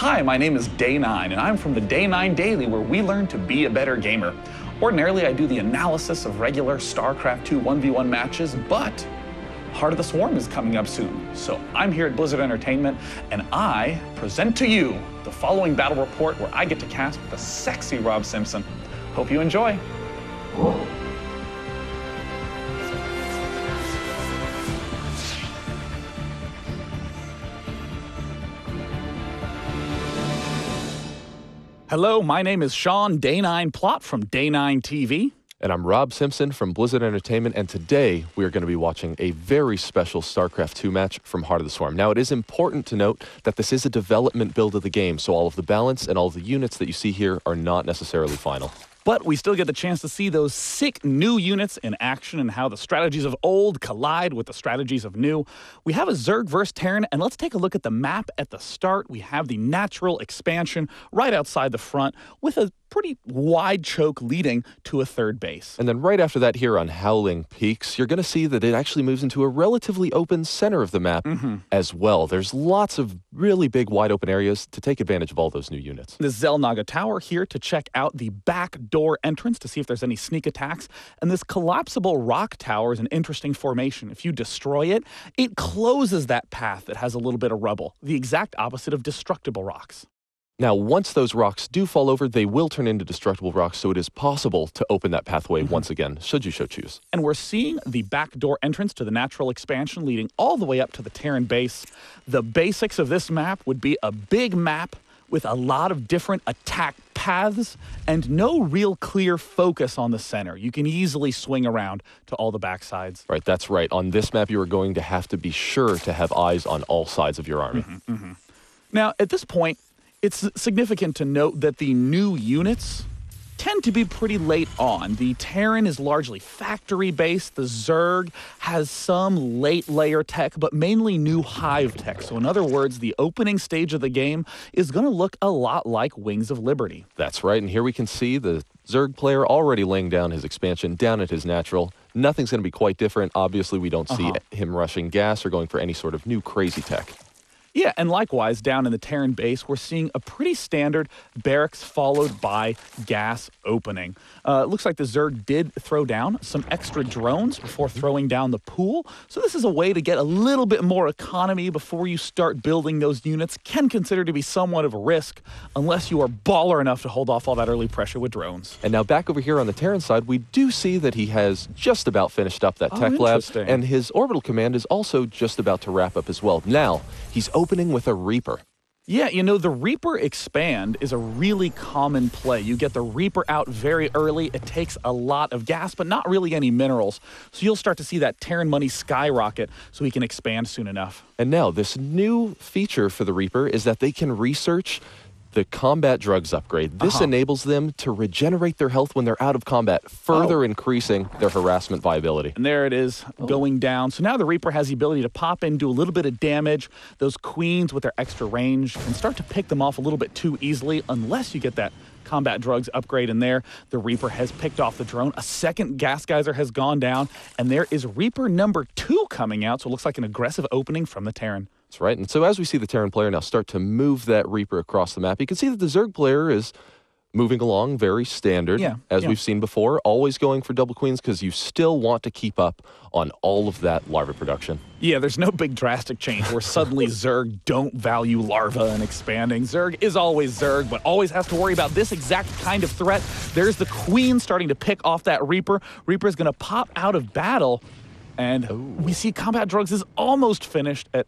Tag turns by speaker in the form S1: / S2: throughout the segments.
S1: Hi, my name is Day9, and I'm from the Day9 Daily, where we learn to be a better gamer. Ordinarily, I do the analysis of regular StarCraft 2 1v1 matches, but Heart of the Swarm is coming up soon. So I'm here at Blizzard Entertainment, and I present to you the following battle report where I get to cast the sexy Rob Simpson. Hope you enjoy. Hello, my name is Sean Day9 Plot from Day9 TV.
S2: And I'm Rob Simpson from Blizzard Entertainment, and today we are going to be watching a very special StarCraft 2 match from Heart of the Swarm. Now, it is important to note that this is a development build of the game, so all of the balance and all of the units that you see here are not necessarily final.
S1: But we still get the chance to see those sick new units in action and how the strategies of old collide with the strategies of new. We have a Zerg versus Terran, and let's take a look at the map at the start. We have the natural expansion right outside the front with a pretty wide choke leading to a third base.
S2: And then right after that here on Howling Peaks, you're going to see that it actually moves into a relatively open center of the map as well. There's lots of really big wide open areas to take advantage of all those new units.
S1: The Zelnaga Tower here to check out the back door entrance to see if there's any sneak attacks. And this collapsible rock tower is an interesting formation. If you destroy it, it closes that path that has a little bit of rubble, the exact opposite of destructible rocks.
S2: Now, once those rocks do fall over, they will turn into destructible rocks, so it is possible to open that pathway once again, should you so choose.
S1: And we're seeing the back door entrance to the natural expansion leading all the way up to the Terran base. The basics of this map would be a big map with a lot of different attack paths and no real clear focus on the center. You can easily swing around to all the backsides.
S2: Right, that's right. On this map, you are going to have to be sure to have eyes on all sides of your army.
S1: Now, at this point, it's significant to note that the new units tend to be pretty late on. The Terran is largely factory-based. The Zerg has some late layer tech, but mainly new hive tech. So in other words, the opening stage of the game is going to look a lot like Wings of Liberty.
S2: That's right, and here we can see the Zerg player already laying down his expansion down at his natural. Nothing's going to be quite different. Obviously, we don't see him rushing gas or going for any sort of new crazy tech.
S1: Yeah, and likewise, down in the Terran base, we're seeing a pretty standard barracks followed by gas opening. It looks like the Zerg did throw down some extra drones before throwing down the pool. So this is a way to get a little bit more economy before you start building those units. Can consider to be somewhat of a risk unless you are baller enough to hold off all that early pressure with drones.
S2: And now back over here on the Terran side, we do see that he has just about finished up that tech lab. And his orbital command is also just about to wrap up as well. Now, he's opening with a Reaper.
S1: Yeah, you know, the Reaper Expand is a really common play. You get the Reaper out very early. It takes a lot of gas, but not really any minerals. So you'll start to see that Terran money skyrocket so he can expand soon enough.
S2: And now, this new feature for the Reaper is that they can research the combat drugs upgrade. This enables them to regenerate their health when they're out of combat, further increasing their harassment viability.
S1: And there it is, going down. So now the Reaper has the ability to pop in, do a little bit of damage. Those queens with their extra range can start to pick them off a little bit too easily unless you get that combat drugs upgrade in there. The Reaper has picked off the drone. A second gas geyser has gone down, and there is Reaper number 2 coming out. So it looks like an aggressive opening from the Terran.
S2: That's right. And so as we see the Terran player now start to move that Reaper across the map, you can see that the Zerg player is moving along very standard, as we've seen before, always going for double queens because you still want to keep up on all of that larva production.
S1: Yeah, there's no big drastic change where suddenly Zerg don't value larva and expanding. Zerg is always Zerg, but always has to worry about this exact kind of threat. There's the queen starting to pick off that Reaper. Reaper is going to pop out of battle, and we see combat drugs is almost finished at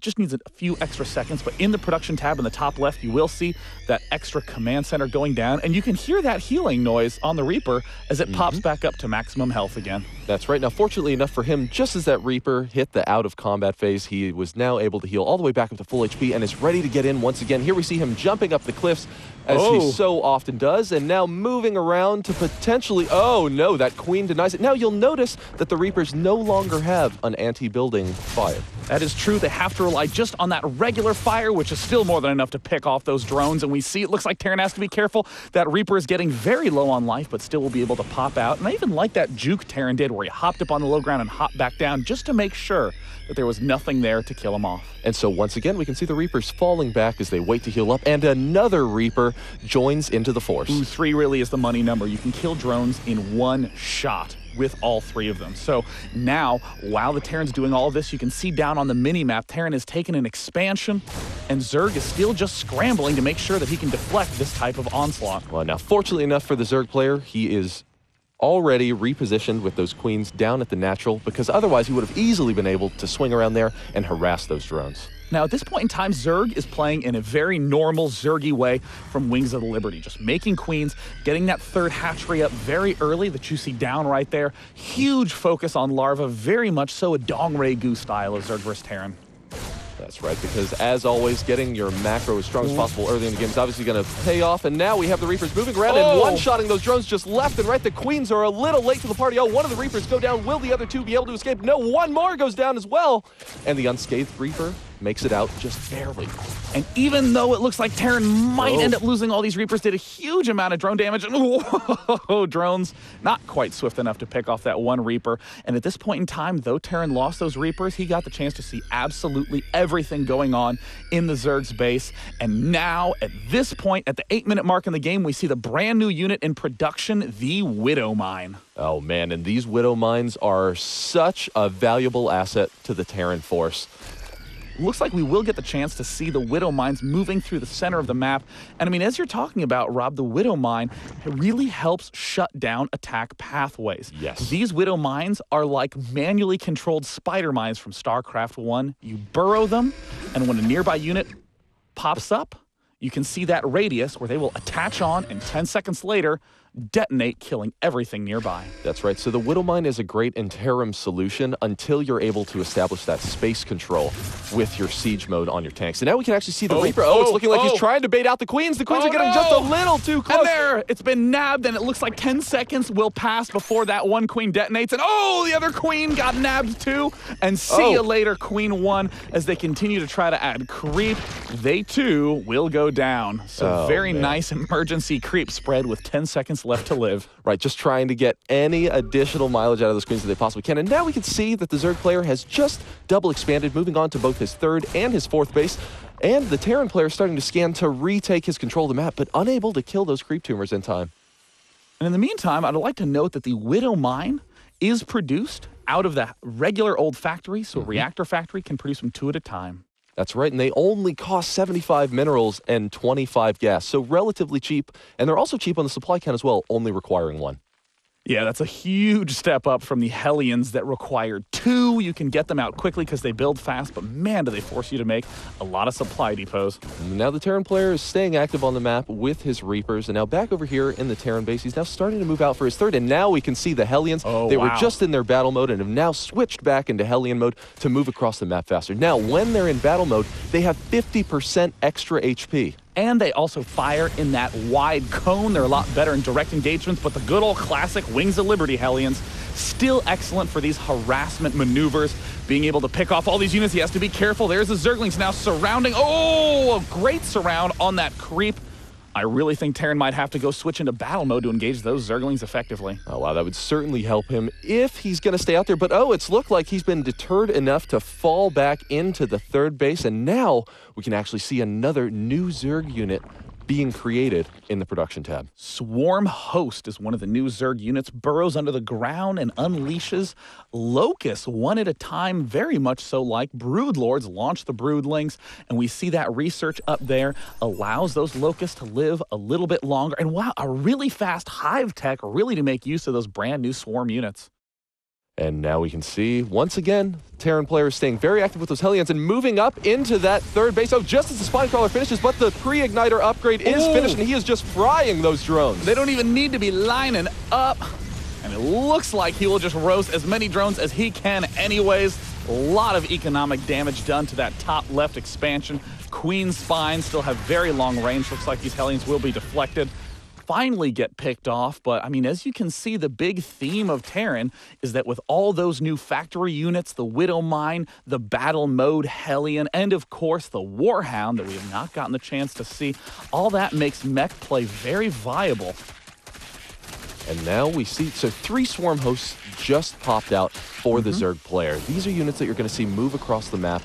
S1: just needs a few extra seconds, but in the production tab in the top left, you will see that extra command center going down, and you can hear that healing noise on the Reaper as it pops back up to maximum health again.
S2: That's right. Now, fortunately enough for him, just as that Reaper hit the out-of-combat phase, he was now able to heal all the way back up to full HP and is ready to get in once again. Here we see him jumping up the cliffs, as he so often does, and now moving around to potentially... Oh, no, that queen denies it. Now, you'll notice that the Reapers no longer have an anti-building fire.
S1: That is true. They have to to rely just on that regular fire, which is still more than enough to pick off those drones. And we see it looks like Terran has to be careful. That Reaper is getting very low on life, but still will be able to pop out. And I even like that juke Terran did where he hopped up on the low ground and hopped back down just to make sure that there was nothing there to kill him off.
S2: And so once again, we can see the Reapers falling back as they wait to heal up, and another Reaper joins into the force.
S1: Ooh, 3 really is the money number. You can kill drones in one shot with all 3 of them. So now, while the Terran's doing all of this, you can see down on the mini-map, Terran has taken an expansion, and Zerg is still just scrambling to make sure that he can deflect this type of onslaught.
S2: Well, now, fortunately enough for the Zerg player, he is already repositioned with those queens down at the natural, because otherwise he would have easily been able to swing around there and harass those drones.
S1: Now, at this point in time, Zerg is playing in a very normal Zergy way from Wings of the Liberty, just making queens, getting that 3rd hatchery up very early that you see down right there. Huge focus on larva, very much so a Dongray Goo style of Zerg vs. Terran.
S2: That's right, because as always, getting your macro as strong as possible early in the game is obviously going to pay off, and now we have the Reapers moving around and one-shotting those drones just left and right. The Queens are a little late to the party. Oh, one of the Reapers go down. Will the other 2 be able to escape? No, one more goes down as well. And the unscathed Reaper makes it out just barely.
S1: And even though it looks like Terran might end up losing all these Reapers, did a huge amount of drone damage. And whoa, drones not quite swift enough to pick off that one Reaper. And at this point in time, though Terran lost those Reapers, he got the chance to see absolutely everything going on in the Zerg's base. And now, at this point, at the 8-minute mark in the game, we see the brand new unit in production, the Widow Mine.
S2: Oh man, and these Widow Mines are such a valuable asset to the Terran force.
S1: Looks like we will get the chance to see the Widow Mines moving through the center of the map. And I mean, as you're talking about, Rob, the Widow Mine really helps shut down attack pathways.
S2: Yes.
S1: These Widow Mines are like manually controlled spider mines from StarCraft 1. You burrow them, and when a nearby unit pops up, you can see that radius where they will attach on, and 10 seconds later, detonate, killing everything nearby.
S2: That's right. So the Widow Mine is a great interim solution until you're able to establish that space control with your siege mode on your tanks. And now we can actually see the Reaper. It's looking like he's trying to bait out the Queens. The Queens are getting just a little too close.
S1: And there, it's been nabbed, and it looks like 10 seconds will pass before that one Queen detonates. And the other Queen got nabbed too. And see you later, Queen 1, as they continue to try to add creep. They too will go down. So very nice emergency creep spread with 10 seconds left to live.
S2: Right, just trying to get any additional mileage out of those Queens that they possibly can. And now we can see that the Zerg player has just double expanded, moving on to both his 3rd and his 4th base. And the Terran player is starting to scan to retake his control of the map, but unable to kill those creep tumors in time.
S1: And in the meantime, I'd like to note that the Widow Mine is produced out of the regular old factory, so a reactor factory can produce them 2 at a time.
S2: That's right, and they only cost 75 minerals and 25 gas, so relatively cheap. And they're also cheap on the supply count as well, only requiring 1.
S1: Yeah, that's a huge step up from the Hellions that required 2. You can get them out quickly because they build fast, but man, do they force you to make a lot of supply depots.
S2: Now the Terran player is staying active on the map with his Reapers, and now back over here in the Terran base, he's now starting to move out for his 3rd, and now we can see the Hellions. They were just in their battle mode and have now switched back into Hellion mode to move across the map faster. Now, when they're in battle mode, they have 50% extra HP.
S1: And they also fire in that wide cone. They're a lot better in direct engagements, but the good old classic Wings of Liberty Hellions, still excellent for these harassment maneuvers. Being able to pick off all these units, he has to be careful. There's the Zerglings now surrounding. A great surround on that creep. I really think Terran might have to go switch into battle mode to engage those Zerglings effectively.
S2: Oh, wow, that would certainly help him if he's going to stay out there. But, it's looked like he's been deterred enough to fall back into the 3rd base. And now we can actually see another new Zerg unit being created in the production tab.
S1: Swarm Host is one of the new Zerg units, burrows under the ground and unleashes locusts one at a time, very much so like Broodlords launch the Broodlings, and we see that research up there allows those locusts to live a little bit longer, and wow, a really fast hive tech really to make use of those brand new Swarm units.
S2: And now we can see, once again, Terran player is staying very active with those Hellions and moving up into that 3rd base. Just as the Spinecrawler finishes, but the pre-igniter upgrade is finished, and he is just frying those drones.
S1: They don't even need to be lining up. And it looks like he will just roast as many drones as he can anyways. A lot of economic damage done to that top left expansion. Queen Spines still have very long range. Looks like these Hellions will be deflected. finally get picked off. But I mean, as you can see, the big theme of Terran is that with all those new factory units, the Widow Mine, the battle mode Hellion, and of course the Warhound that we have not gotten the chance to see, all that makes mech play very viable.
S2: And now we see, so 3 swarm hosts just popped out for the Zerg player. These are units that you're going to see move across the map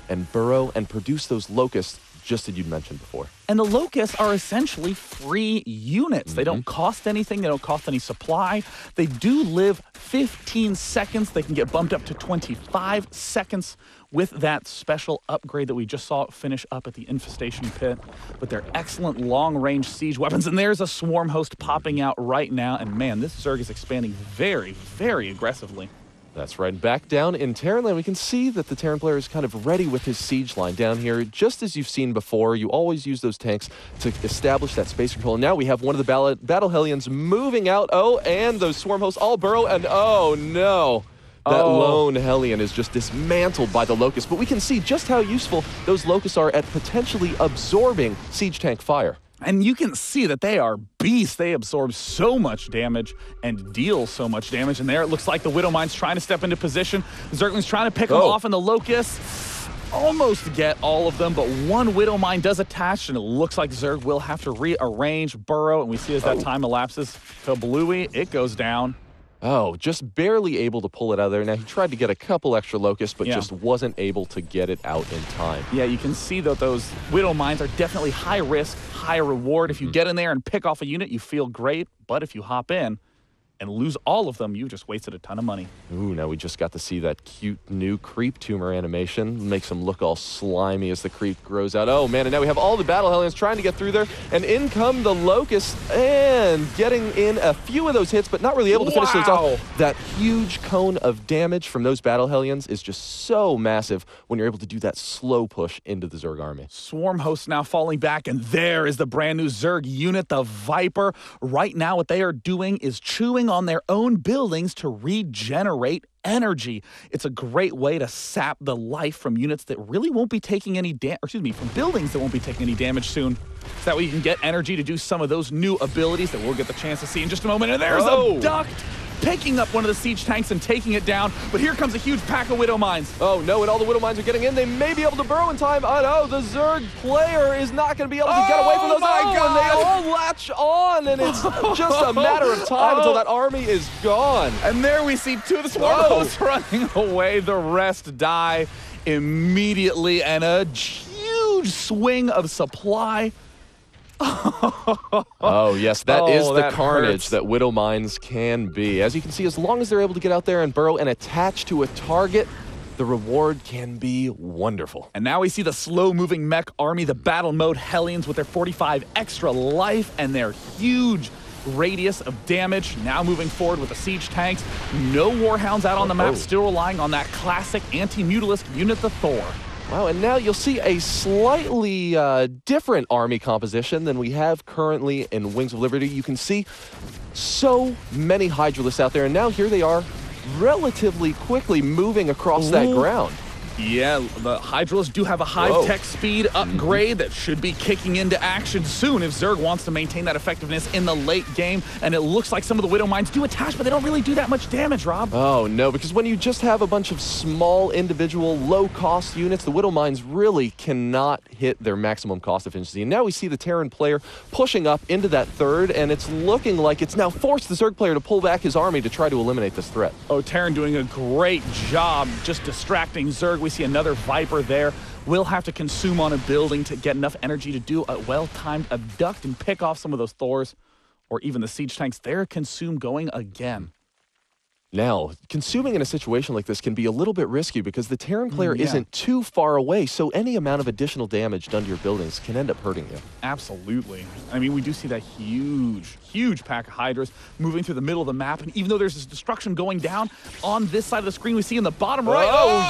S2: and burrow and produce those locusts, just as you mentioned before.
S1: And the locusts are essentially free units. They don't cost anything. They don't cost any supply. They do live 15 seconds. They can get bumped up to 25 seconds with that special upgrade that we just saw finish up at the infestation pit. But they're excellent long-range siege weapons. And there's a swarm host popping out right now. And man, this Zerg is expanding very, very aggressively.
S2: That's right. Back down in Terran land, we can see that the Terran player is kind of ready with his siege line down here. Just as you've seen before, you always use those tanks to establish that space control. And now we have one of the Battle Hellions moving out. Oh, and those swarm hosts all burrow. And oh, no. That lone Hellion is just dismantled by the Locust. But we can see just how useful those Locusts are at potentially absorbing siege tank fire.
S1: And you can see that they are beasts. They absorb so much damage and deal so much damage. And there it looks like the Widow Mine's trying to step into position. Zergling's trying to pick them off, and the Locusts almost get all of them, but one Widow Mine does attach, and it looks like Zerg will have to rearrange burrow. And we see as that time elapses to Bluey, it goes down.
S2: Oh, just barely able to pull it out of there. Now, he tried to get a couple extra locusts, but just wasn't able to get it out in time.
S1: Yeah, you can see that those Widow Mines are definitely high risk, high reward. If you get in there and pick off a unit, you feel great. But if you hop in and lose all of them, you just wasted a ton of money.
S2: Ooh, now we just got to see that cute new creep tumor animation. Makes him look all slimy as the creep grows out. Oh, man, and now we have all the Battle Hellions trying to get through there, and in come the Locusts, and getting in a few of those hits, but not really able to finish those off. That huge cone of damage from those Battle Hellions is just so massive when you're able to do that slow push into the Zerg army.
S1: Swarm hosts now falling back, and there is the brand new Zerg unit, the Viper. Right now, what they are doing is chewing on their own buildings to regenerate energy. It's a great way to sap the life from units that really won't be taking any from buildings that won't be taking any damage soon. So that way you can get energy to do some of those new abilities that we'll get the chance to see in just a moment. And there's a duct picking up one of the siege tanks and taking it down, but here comes a huge pack of Widow Mines.
S2: Oh no, and all the Widow Mines are getting in. They may be able to burrow in time. Oh no, the Zerg player is not going to be able to get away from those.
S1: My God.
S2: And they all latch on, and it's just a matter of time until that army is gone.
S1: And there we see 2 of the swarm hosts running away. The rest die immediately, and a huge swing of supply.
S2: Oh, yes, that is the carnage that Widow Mines can be. As you can see, as long as they're able to get out there and burrow and attach to a target, the reward can be wonderful.
S1: And now we see the slow-moving mech army, the battle mode Hellions with their 45 extra life and their huge radius of damage. Now moving forward with the siege tanks. No Warhounds out on the map, still relying on that classic anti-mutalisk unit, the Thor.
S2: Wow, and now you'll see a slightly different army composition than we have currently in Wings of Liberty. You can see so many Hydralisks out there, and now here they are relatively quickly moving across that ground.
S1: Yeah, the Hydralisks do have a high tech speed upgrade that should be kicking into action soon if Zerg wants to maintain that effectiveness in the late game. And it looks like some of the Widow Mines do attach, but they don't really do that much damage, Rob.
S2: Oh, no, because when you just have a bunch of small, individual, low-cost units, the Widow Mines really cannot hit their maximum cost efficiency. And now we see the Terran player pushing up into that third, and it's looking like it's now forced the Zerg player to pull back his army to try to eliminate this threat.
S1: Oh, Terran doing a great job just distracting Zerg. We see another Viper there. We'll have to consume on a building to get enough energy to do a well-timed abduct and pick off some of those Thors or even the siege tanks. They're consumed going again.
S2: Now, consuming in a situation like this can be a little bit risky because the Terran player isn't too far away, so any amount of additional damage done to your buildings can end up hurting you.
S1: Absolutely. I mean, we do see that huge pack of Hydras moving through the middle of the map, and even though there's this destruction going down on this side of the screen, we see in the bottom right,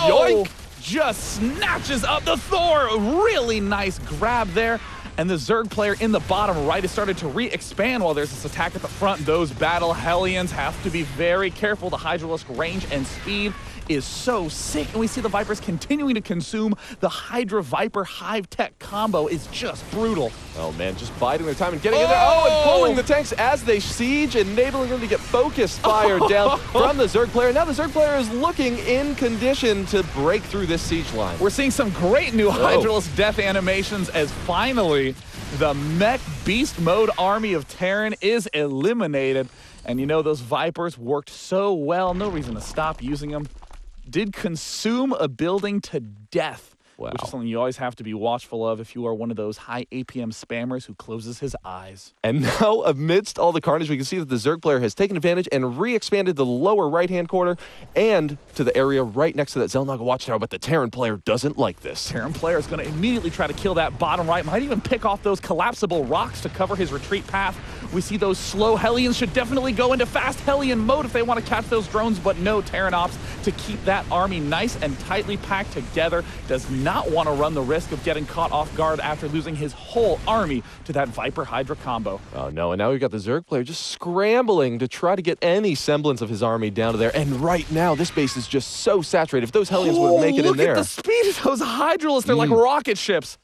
S1: yoink! Just snatches up the Thor. Really nice grab there. And the Zerg player in the bottom right has started to re-expand while there's this attack at the front. Those Battle Hellions have to be very careful. The Hydralisk range and speed is so sick, and we see the Vipers continuing to consume. The Hydra Viper Hive Tech combo is just brutal.
S2: Oh man, just biding their time and getting in there. Oh, and pulling the tanks as they siege, enabling them to get focused fire down from the Zerg player. Now the Zerg player is looking in condition to break through this siege line.
S1: We're seeing some great new Hydralisk death animations as finally the mech beast mode army of Terran is eliminated. And you know, those Vipers worked so well, no reason to stop using them. Did consume a building to death. Wow. Which is something you always have to be watchful of if you are one of those high APM spammers who closes his eyes.
S2: And now, amidst all the carnage, we can see that the Zerg player has taken advantage and re-expanded the lower right-hand corner and to the area right next to that Xel'Naga watchtower, but the Terran player doesn't like this.
S1: Terran player is going to immediately try to kill that bottom right, might even pick off those collapsible rocks to cover his retreat path. We see those slow Hellions should definitely go into fast Hellion mode if they want to catch those drones, but no, Terran opts to keep that army nice and tightly packed together. Does not want to run the risk of getting caught off guard after losing his whole army to that Viper Hydra combo.
S2: Oh no, and now we've got the Zerg player just scrambling to try to get any semblance of his army down to there. And right now, this base is just so saturated. If those Hellions would make it in there.
S1: Look at the speed of those Hydralisks. They're like rocket ships.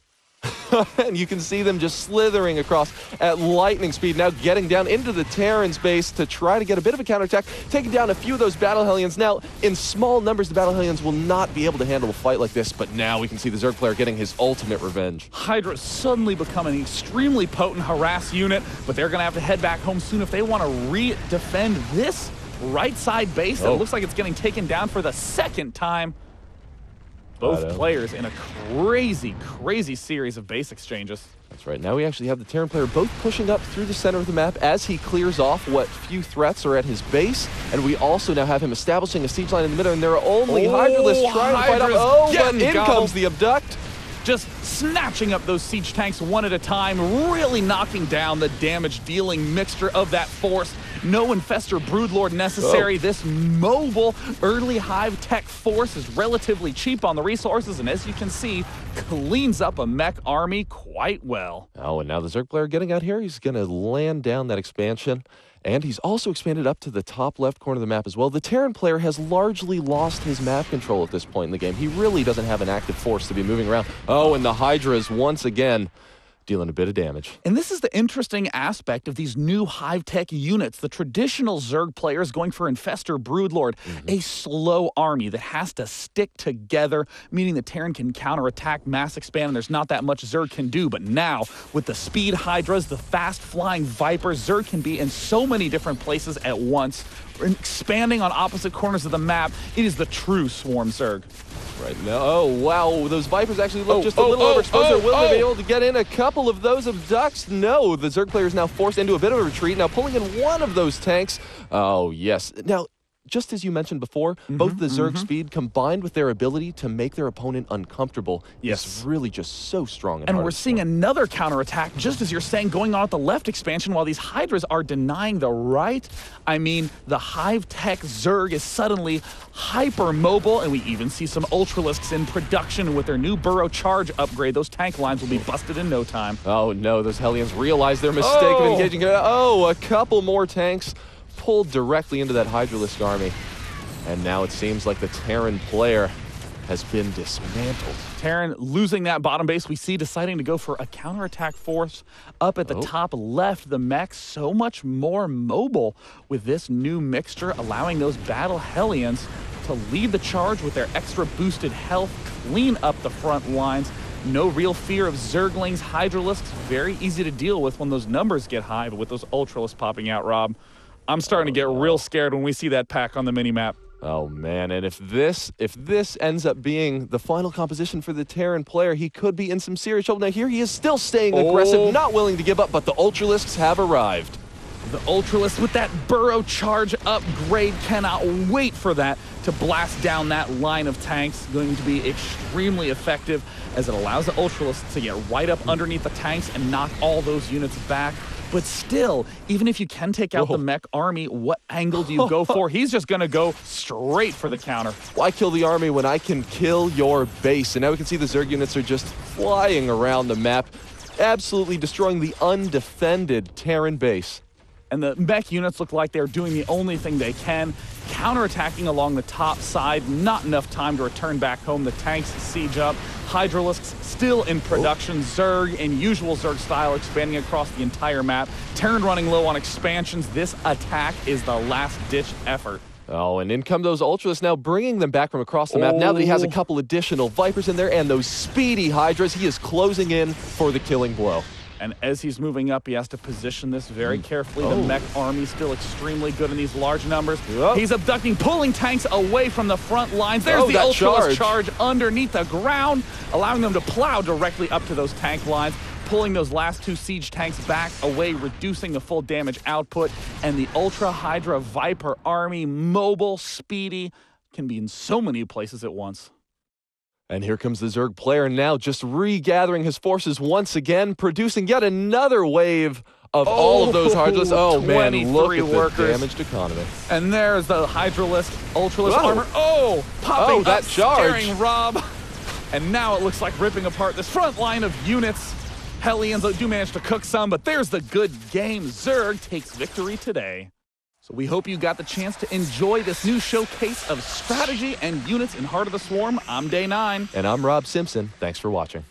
S2: And you can see them just slithering across at lightning speed, now getting down into the Terran space to try to get a bit of a counterattack, taking down a few of those Battle Hellions. Now, in small numbers, the Battle Hellions will not be able to handle a fight like this, but now we can see the Zerg player getting his ultimate revenge.
S1: Hydra suddenly become an extremely potent harass unit, but they're going to have to head back home soon if they want to re-defend this right side base that looks like it's getting taken down for the second time. Both players in a crazy, crazy series of base exchanges.
S2: That's right. Now we actually have the Terran player both pushing up through the center of the map as he clears off what few threats are at his base. And we also now have him establishing a siege line in the middle, and there are only Hydralisks trying to fight up. Oh, but in comes the Abduct.
S1: Just snatching up those siege tanks one at a time, really knocking down the damage-dealing mixture of that force. No Infestor Broodlord necessary. This mobile early Hive Tech force is relatively cheap on the resources, and as you can see, cleans up a mech army quite well.
S2: Oh, and now the Zerg player getting out here, he's going to land down that expansion. And he's also expanded up to the top left corner of the map as well. The Terran player has largely lost his map control at this point in the game. He really doesn't have an active force to be moving around. Oh, and the Hydras once again dealing a bit of damage.
S1: And this is the interesting aspect of these new Hive Tech units. The traditional Zerg players going for Infestor Broodlord, a slow army that has to stick together, meaning the Terran can counterattack, mass expand, and there's not that much Zerg can do. But now, with the speed Hydras, the fast-flying Vipers, Zerg can be in so many different places at once, expanding on opposite corners of the map. It is the true Swarm Zerg.
S2: Right now, oh wow, those Vipers actually look just a little overexposed. Will they be able to get in a couple of those Abducts? No, the Zerg player is now forced into a bit of a retreat, now pulling in one of those tanks. Oh yes, now just as you mentioned before, both the Zerg speed combined with their ability to make their opponent uncomfortable is really just so strong.
S1: And we're seeing another counterattack, just as you're saying, going on at the left expansion while these Hydras are denying the right. I mean, the Hive Tech Zerg is suddenly hyper mobile, and we even see some Ultralisks in production with their new Burrow Charge upgrade. Those tank lines will be busted in no time.
S2: Oh no, those Hellions realize their mistake of engaging. Oh, a couple more tanks pulled directly into that Hydralisk army. And now it seems like the Terran player has been dismantled.
S1: Terran losing that bottom base, we see deciding to go for a counterattack force up at the top left. The mech so much more mobile with this new mixture, allowing those Battle Hellions to lead the charge with their extra boosted health, clean up the front lines. No real fear of Zerglings, Hydralisks, very easy to deal with when those numbers get high, but with those Ultralisks popping out, Rob, I'm starting to get real scared when we see that pack on the mini-map.
S2: Oh man, and if this ends up being the final composition for the Terran player, he could be in some serious trouble. Now here he is still staying aggressive, not willing to give up, but the Ultralisks have arrived.
S1: The Ultralisk with that Burrow Charge upgrade, cannot wait for that to blast down that line of tanks. Going to be extremely effective as it allows the Ultralisk to get right up underneath the tanks and knock all those units back. But still, even if you can take out the mech army, what angle do you go for? He's just going to go straight for the counter.
S2: Why kill the army when I can kill your base? And now we can see the Zerg units are just flying around the map, absolutely destroying the undefended Terran base.
S1: and the mech units look like they're doing the only thing they can, counterattacking along the top side. Not enough time to return back home. The tanks siege up. Hydralisks still in production. Zerg in usual Zerg style, expanding across the entire map. Terran running low on expansions. This attack is the last-ditch effort.
S2: Oh, and in come those Ultras now, bringing them back from across the map. Now that he has a couple additional Vipers in there and those speedy Hydras, he is closing in for the killing blow.
S1: And as he's moving up, he has to position this very carefully. The mech army still extremely good in these large numbers. He's abducting, pulling tanks away from the front lines. There's the Ultralist charge underneath the ground, allowing them to plow directly up to those tank lines, pulling those last 2 siege tanks back away, reducing the full damage output. And the Ultra Hydra Viper army, mobile, speedy, can be in so many places at once.
S2: And here comes the Zerg player now, just regathering his forces once again, producing yet another wave of all of those Hydralisks. Oh man, look at the damaged economy.
S1: And there's the Hydralisk, Ultralist armor. Oh, popping
S2: that
S1: up,
S2: charge.
S1: scaring Rob. And now it looks like ripping apart this front line of units. Hellions do manage to cook some, but there's the good game. Zerg takes victory today. So we hope you got the chance to enjoy this new showcase of strategy and units in Heart of the Swarm. I'm Day 9.
S2: And I'm Rob Simpson. Thanks for watching.